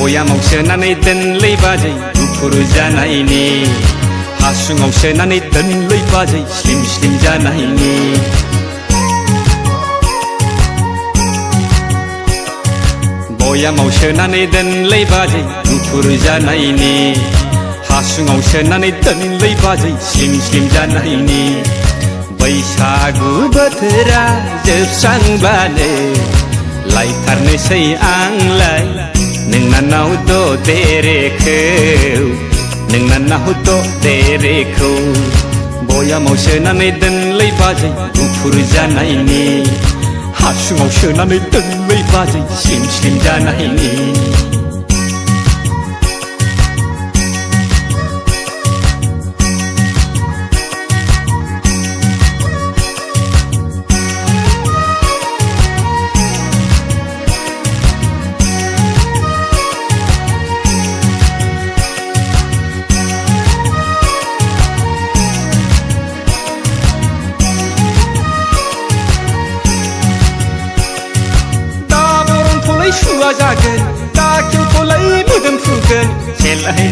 बयामाव सोनानै दोनलै बाजै गुफुर जानायनि हासुङाव सोनानै दोनलै बाजै स्लिम स्लिम जानायनि बयामाव सोनानै दोनलै बाजै गुफुर जानायनि हासुङाव सोनानै दोनलै बाजै स्लिम स्लिम जानायनि बैसागु बोथोरा जोबस्रांब्लानो लायथारनोसै आंलाय नोंनानाव ददेरेखौ नोंनानाव ददेरेखौ बयामाव सोनानै दोनलै बाजै गुफुर जानायनि हासुङाव सोनानै दोनलै बाजै स्लिम स्लिम जानायनि सुवा जागोन दा खेवखौलाय मोदोम फुगोन सेलाय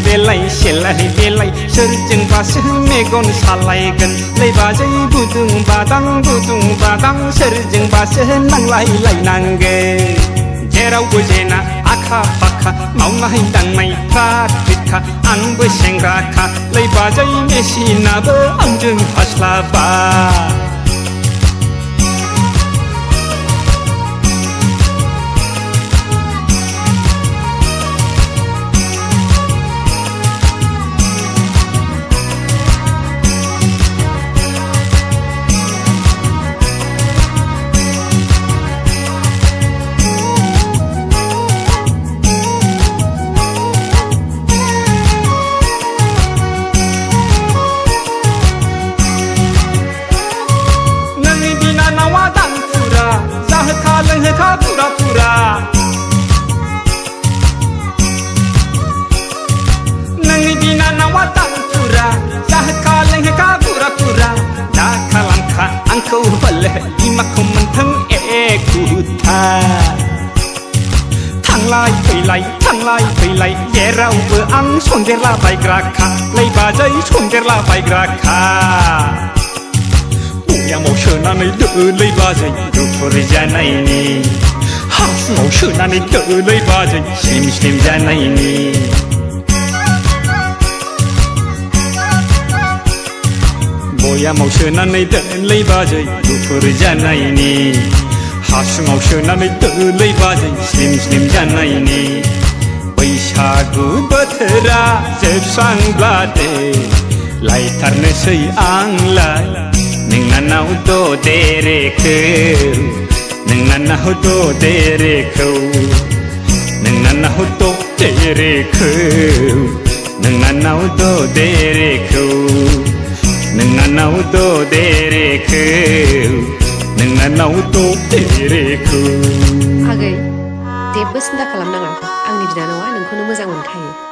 बेलाय सोरजोंबासो मेगन सालायगोन लै बाजै गुदुं बादां सोरजोंबासो नांलायलायनांगोन जेरावबो जेना आखा फाखा मावनाय दांनाय फ्रात फ्रितखा आंबो सेंग्राखा लै बाजै मेसिनाबो आंजों हास्लाबा लोंहोखा पुरा पुरा नोंनि बिनानावा दांफुरा जाहोखा लोंहोखा पुरा पुरा दा खालामखा आंखौ हले बिमाखौ मोनथों एखुथा थांलाय फैलाय जेरावबो आं सन्देरला बायग्राखा लै बाजै सन्देरला बायग्राखा बयामाव सोनानै दोनलै बाजै गुफुर जानायनि हासुङाव सोनानै दोनलै बाजै स्लिम स्लिम जानायनि बयामाव सोनानै दोनलै बाजै गुफुर जानायनि हासुङाव सोनानै दोनलै बाजै स्लिम स्लिम जानायनि बैसागु बोथोरा जोबस्रांब्लादे लायथारनोसै आंलाय नोंनानाव ददेरेखौ नोंनानाव ददेरेखौ नोंनानाव ददेरेखौ नोंनानाव ददेरेखौ नोंनानाव ददेरेखौ नोंनानाव ददेरेखौ आगै जेबो सिन्था खालामनाङा आंनि बिनानावा नोंखौनो मोजां मोनखायो।